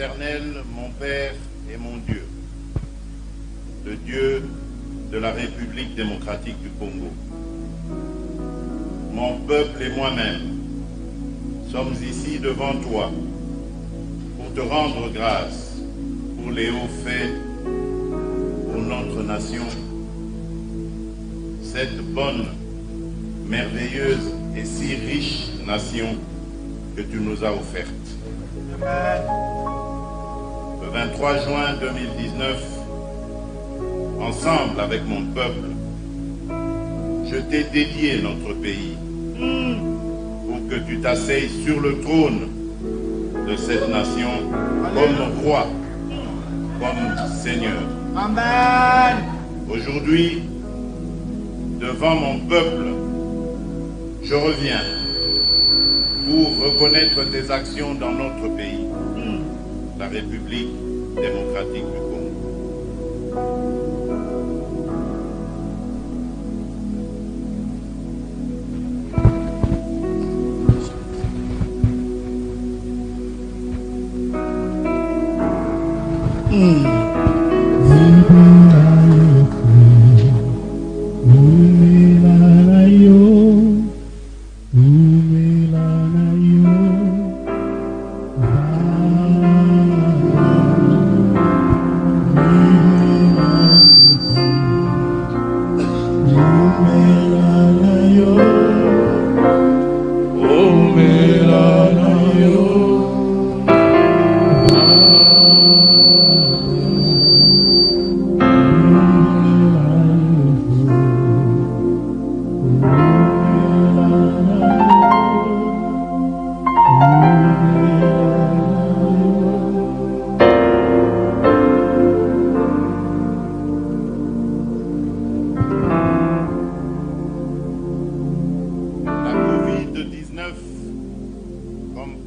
Éternel, mon Père et mon Dieu, le Dieu de la République démocratique du Congo, mon peuple et moi-même sommes ici devant toi pour te rendre grâce pour les hauts faits pour notre nation, cette bonne, merveilleuse et si riche nation que tu nous as offerte. Le 23 juin 2019, ensemble avec mon peuple, je t'ai dédié notre pays pour que tu t'asseyes sur le trône de cette nation comme roi, comme Seigneur. Amen. Aujourd'hui, devant mon peuple, je reviens pour reconnaître tes actions dans notre pays, la République démocratique du Congo.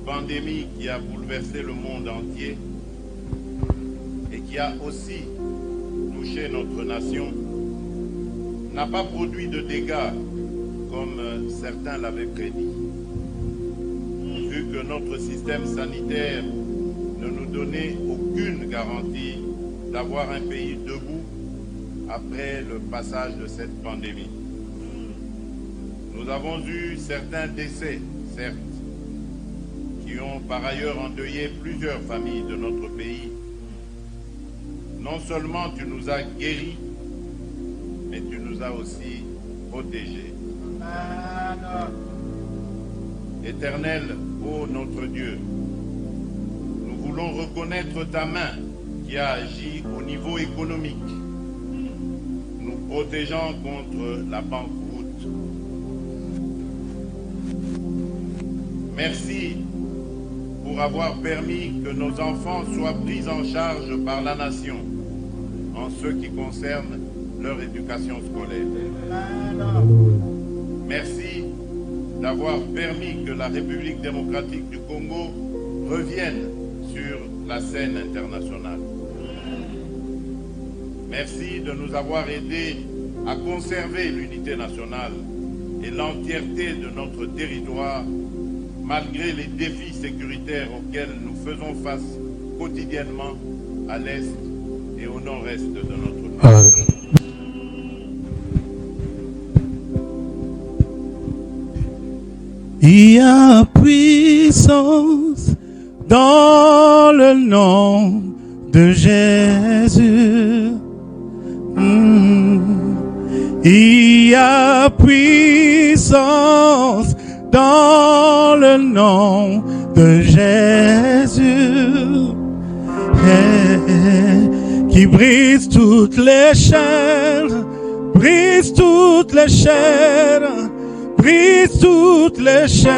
Pandémie qui a bouleversé le monde entier et qui a aussi touché notre nation n'a pas produit de dégâts comme certains l'avaient prédit, vu que notre système sanitaire ne nous donnait aucune garantie d'avoir un pays debout après le passage de cette pandémie. Nous avons eu certains décès, certes, qui ont par ailleurs endeuillé plusieurs familles de notre pays. Non seulement tu nous as guéris, mais tu nous as aussi protégés. Éternel, ô notre Dieu, nous voulons reconnaître ta main qui a agi au niveau économique, nous protégeant contre la banqueroute. Merci pour avoir permis que nos enfants soient pris en charge par la nation en ce qui concerne leur éducation scolaire. Merci d'avoir permis que la République démocratique du Congo revienne sur la scène internationale. Merci de nous avoir aidés à conserver l'unité nationale et l'entièreté de notre territoire malgré les défis sécuritaires auxquels nous faisons face quotidiennement à l'est et au nord-est de notre pays. Il y a puissance dans le nom de Jésus. Il y a puissance dans le nom de Jésus, qui brise toutes les chaînes, brise toutes les chaînes, brise toutes les chaînes,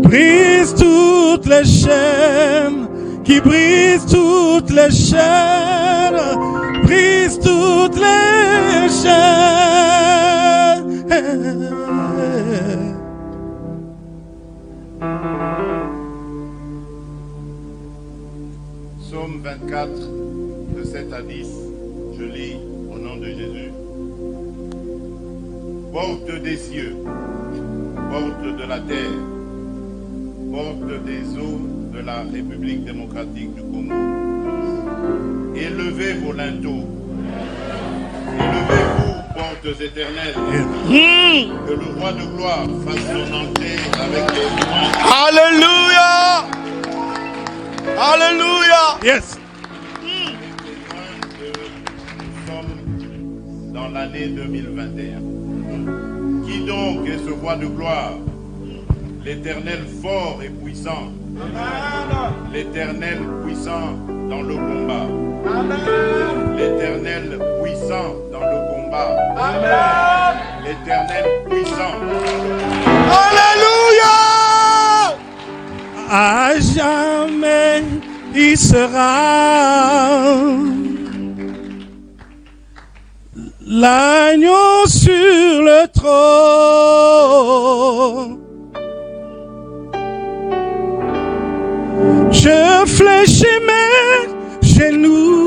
brise toutes les chaînes, qui brise toutes les chaînes, brise toutes les chaînes. Psaume 24, de 7 à 10, je lis au nom de Jésus. Porte des cieux, porte de la terre, portes des eaux de la République démocratique du Congo. Élevez vos linteaux. Élevez-vous, portes éternelles. Que le roi de gloire fasse son entrée avec les humains. Alléluia. Alléluia. Yes. Nous sommes dans l'année 2021. Qui donc est ce roi de gloire? L'Éternel fort et puissant. L'Éternel puissant dans le combat. L'Éternel puissant dans le combat. L'Éternel puissant. Alléluia. À jamais il sera l'agneau sur le trône. Je fléchis mes genoux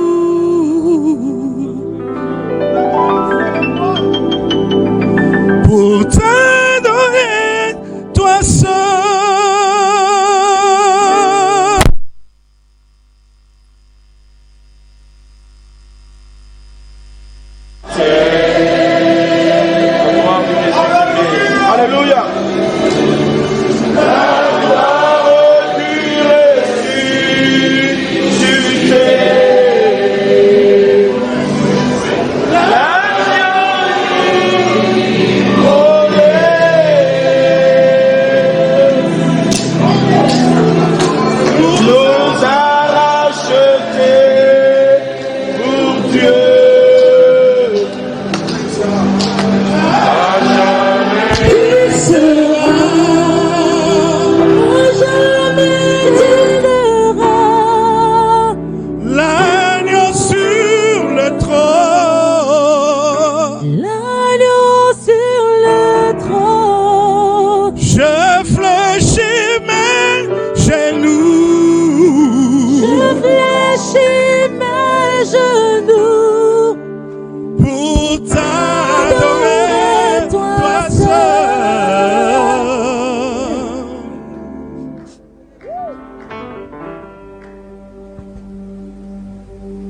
pour t'adorer, toi seul. Alléluia.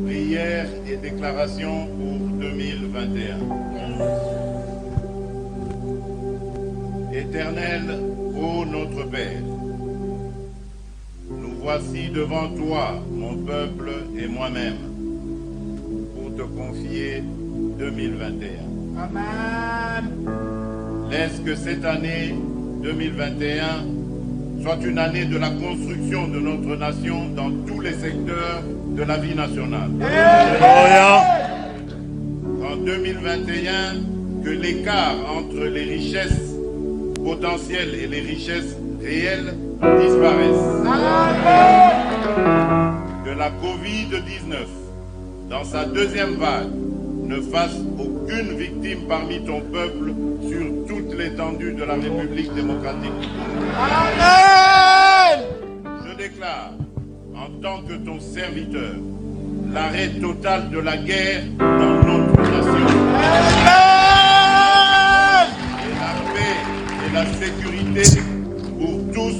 Prière et déclaration pour 2021. Éternel, ô notre Père, nous voici devant toi, mon peuple et moi-même, pour te confier 2021. Amen. Laisse que cette année 2021 soit une année de la construction de notre nation dans tous les secteurs de la vie nationale. En 2021, que l'écart entre les richesses potentielles et les richesses réelles disparaisse. Que la Covid-19, dans sa deuxième vague, ne fasse aucune victime parmi ton peuple sur toute l'étendue de la République démocratique du Congo. Amen. Je déclare, en tant que ton serviteur, l'arrêt total de la guerre dans notre nation. Amen. Et la paix et la sécurité pour tous,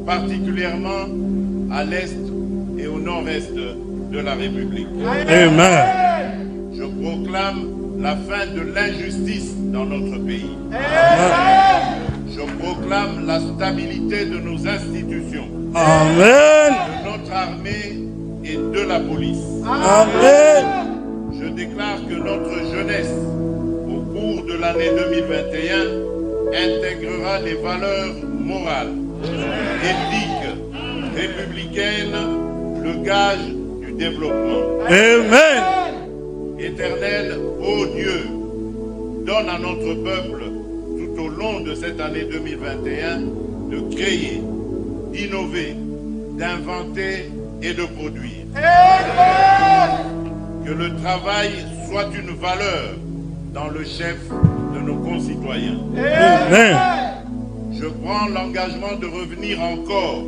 particulièrement à l'est et au nord-est de la République. Amen. Je proclame la fin de l'injustice dans notre pays. Je proclame la stabilité de nos institutions, Amen. de notre armée et de la police. Amen. Je déclare que notre jeunesse, au cours de l'année 2021, intégrera les valeurs morales, éthiques, républicaines, le gage du développement. Amen. Éternel, ô Dieu, donne à notre peuple, tout au long de cette année 2021, de créer, d'innover, d'inventer et de produire. Que le travail soit une valeur dans le chef de nos concitoyens. Amen. Je prends l'engagement de revenir encore,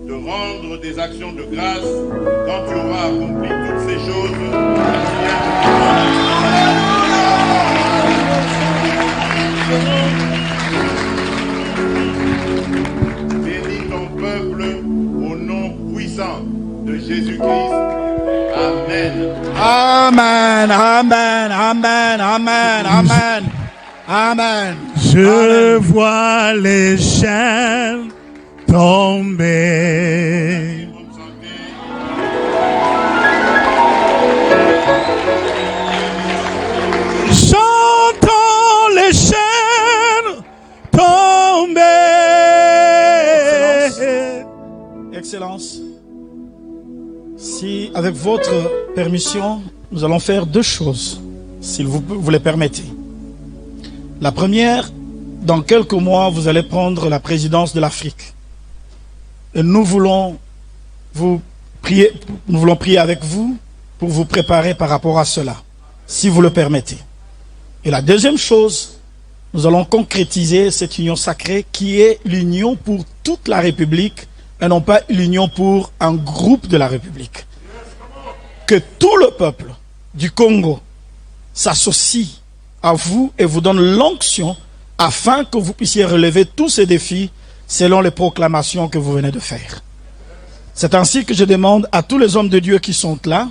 de rendre des actions de grâce quand tu auras accompli toutes ces choses. Bénis ton Amen, amen, amen, amen, amen, amen. Je vois les chaînes tomber. J'entends les chaînes tomber. Excellence. Si, avec votre permission, nous allons faire deux choses, si vous les permettez. La première, dans quelques mois, vous allez prendre la présidence de l'Afrique. Et nous voulons prier avec vous pour vous préparer par rapport à cela, si vous le permettez. Et la deuxième chose, nous allons concrétiser cette union sacrée qui est l'union pour toute la République et non pas l'union pour un groupe de la République. Que tout le peuple du Congo s'associe à vous et vous donne l'onction afin que vous puissiez relever tous ces défis selon les proclamations que vous venez de faire. C'est ainsi que je demande à tous les hommes de Dieu qui sont là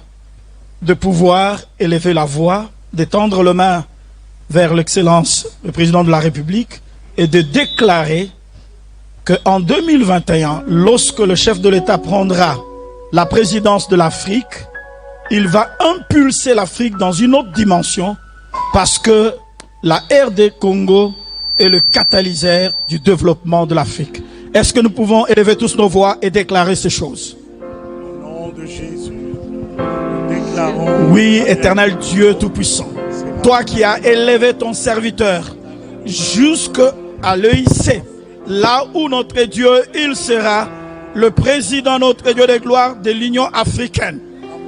de pouvoir élever la voix, d'étendre la main vers l'excellence, le président de la République, et de déclarer qu'en 2021, lorsque le chef de l'État prendra la présidence de l'Afrique, il va impulser l'Afrique dans une autre dimension parce que la RD Congo est le catalyseur du développement de l'Afrique. Est-ce que nous pouvons élever tous nos voix et déclarer ces choses? Au nom de Jésus, nous déclarons. Oui, éternel Dieu Tout-Puissant, toi qui as élevé ton serviteur jusqu'à l'EIC, là où notre Dieu, il sera le président, notre Dieu de gloire de l'Union africaine.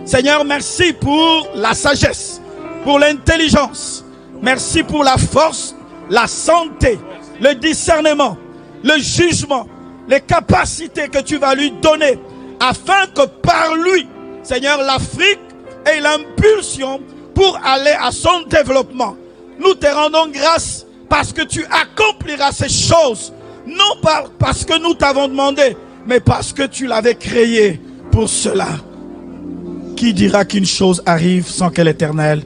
Seigneur, merci pour la sagesse, pour l'intelligence. Merci pour la force, la santé, le discernement, le jugement, les capacités que tu vas lui donner afin que par lui, Seigneur, l'Afrique ait l'impulsion pour aller à son développement. Nous te rendons grâce parce que tu accompliras ces choses, non pas parce que nous t'avons demandé, mais parce que tu l'avais créé pour cela. Qui dira qu'une chose arrive sans que l'Éternel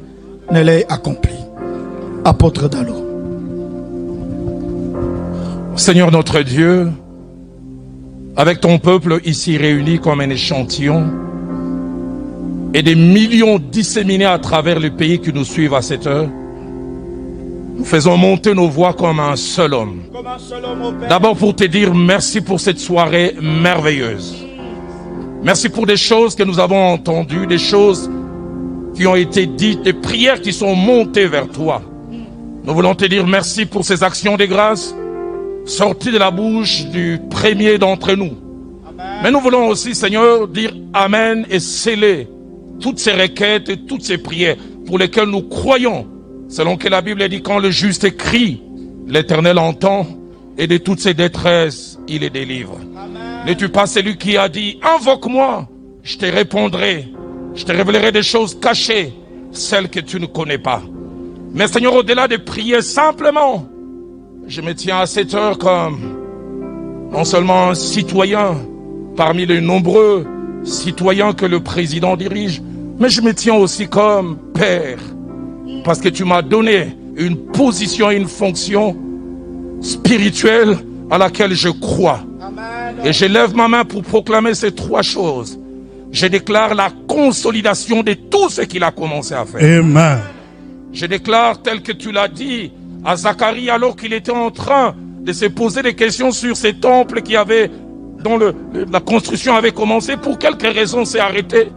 ne l'ait accomplie? Apôtre Dallot. Seigneur notre Dieu, avec ton peuple ici réuni comme un échantillon et des millions disséminés à travers le pays qui nous suivent à cette heure, nous faisons monter nos voix comme un seul homme. D'abord pour te dire merci pour cette soirée merveilleuse. Merci pour des choses que nous avons entendues, des choses qui ont été dites, des prières qui sont montées vers toi. Nous voulons te dire merci pour ces actions de grâce sorties de la bouche du premier d'entre nous. Amen. Mais nous voulons aussi, Seigneur, dire Amen et sceller toutes ces requêtes et toutes ces prières pour lesquelles nous croyons, selon que la Bible dit quand le juste crie, l'Éternel entend et de toutes ses détresses, il les délivre. N'es-tu pas celui qui a dit, invoque-moi, je te répondrai, je te révélerai des choses cachées, celles que tu ne connais pas. Mais Seigneur, au-delà de prier simplement, je me tiens à cette heure comme non seulement un citoyen parmi les nombreux citoyens que le président dirige, mais je me tiens aussi comme père, parce que tu m'as donné une position et une fonction spirituelle à laquelle je crois. Et je lève ma main pour proclamer ces trois choses. Je déclare la consolidation de tout ce qu'il a commencé à faire. Amen. Je déclare, tel que tu l'as dit à Zacharie, alors qu'il était en train de se poser des questions sur ces temples dont la construction avait commencé, pour quelque raison s'est arrêté.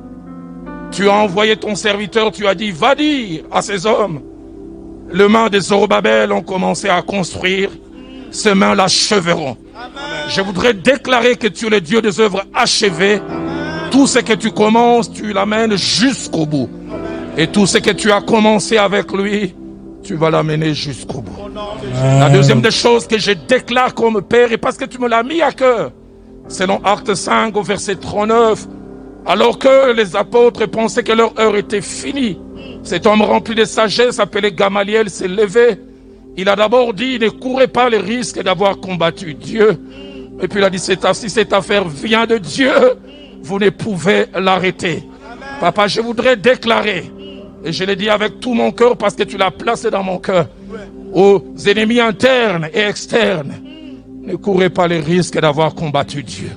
Tu as envoyé ton serviteur, tu as dit, va dire à ces hommes, les mains de Zorobabel ont commencé à construire, ces mains l'achèveront. Je voudrais déclarer que tu es le Dieu des œuvres achevées. Tout ce que tu commences, tu l'amènes jusqu'au bout. Et tout ce que tu as commencé avec lui, tu vas l'amener jusqu'au bout. La deuxième des choses que je déclare comme Père, et parce que tu me l'as mis à cœur, selon Actes 5 au verset 39, alors que les apôtres pensaient que leur heure était finie, cet homme rempli de sagesse appelé Gamaliel s'est levé. Il a d'abord dit, ne courez pas le risque d'avoir combattu Dieu. Et puis il a dit, si cette affaire vient de Dieu, vous ne pouvez l'arrêter. Papa, je voudrais déclarer Et je l'ai dit avec tout mon cœur parce que tu l'as placé dans mon cœur. Aux ennemis internes et externes, ne courez pas les risques d'avoir combattu Dieu.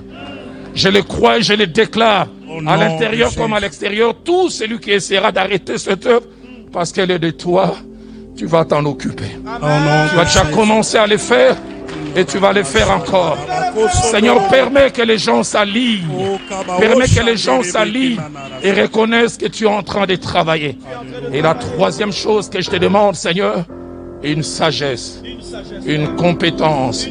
Je le crois et je le déclare, à l'intérieur comme à l'extérieur, tout celui qui essaiera d'arrêter cette œuvre, parce qu'elle est de toi, tu vas t'en occuper. Tu vas déjà commencer à le faire et tu vas le faire encore. Seigneur, permets que les gens s'alignent. Permets que les gens s'alignent et reconnaissent que tu es en train de travailler. Et la troisième chose que je te demande, Seigneur, une sagesse, une compétence,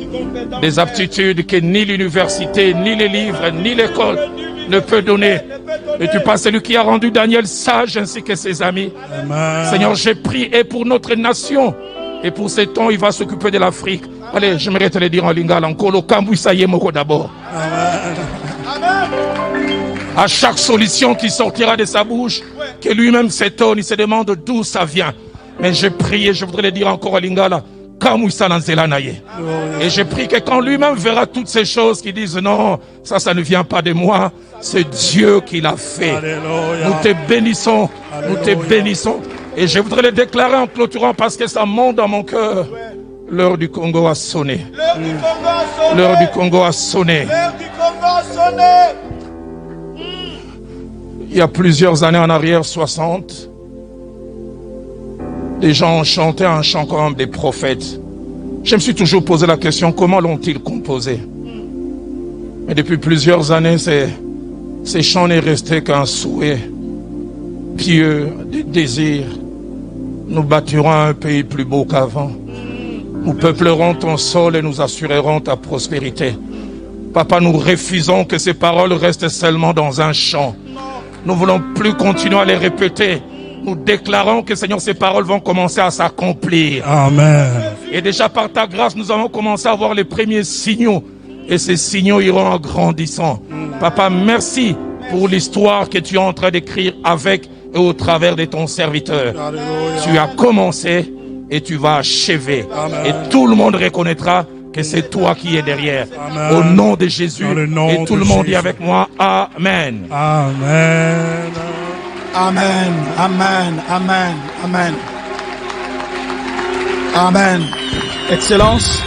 des aptitudes que ni l'université, ni les livres, ni l'école ne peut donner. Et tu passes celui qui a rendu Daniel sage ainsi que ses amis. Amen. Seigneur, j'ai prié et pour notre nation. Et pour ce temps, il va s'occuper de l'Afrique. Allez, j'aimerais te le dire en lingala. Encore le Kambouissaye Moko d'abord. À chaque solution qui sortira de sa bouche, que lui-même s'étonne, il se demande d'où ça vient. Mais j'ai prié, je voudrais le dire encore en lingala. Et j'ai pris que quand lui-même verra toutes ces choses qui disent non, ça ne vient pas de moi, c'est Dieu qui l'a fait. Alléluia. Nous te bénissons, Alléluia. Nous te bénissons. Et je voudrais le déclarer en clôturant parce que ça monte dans mon cœur. L'heure du Congo a sonné. L'heure du Congo a sonné. Il y a plusieurs années en arrière, 60, les gens ont chanté un chant comme des prophètes. Je me suis toujours posé la question, comment l'ont-ils composé? Mais depuis plusieurs années, ces chants n'est resté qu'un souhait pieux, des désirs. Nous bâtirons un pays plus beau qu'avant. Nous peuplerons ton sol et nous assurerons ta prospérité. Papa, nous refusons que ces paroles restent seulement dans un chant. Nous voulons plus continuer à les répéter. Nous déclarons que, Seigneur, ces paroles vont commencer à s'accomplir. Amen. Et déjà par ta grâce, nous avons commencé à voir les premiers signaux. Et ces signaux iront en grandissant. Papa, merci pour l'histoire que tu es en train d'écrire avec et au travers de ton serviteur. Alléluia. Tu as commencé et tu vas achever. Amen. Et tout le monde reconnaîtra que c'est toi qui es derrière. Amen. Au nom de Jésus. Et tout le monde dit avec moi, Amen. Amen. Amen, amen, amen, amen. Amen. Excellence.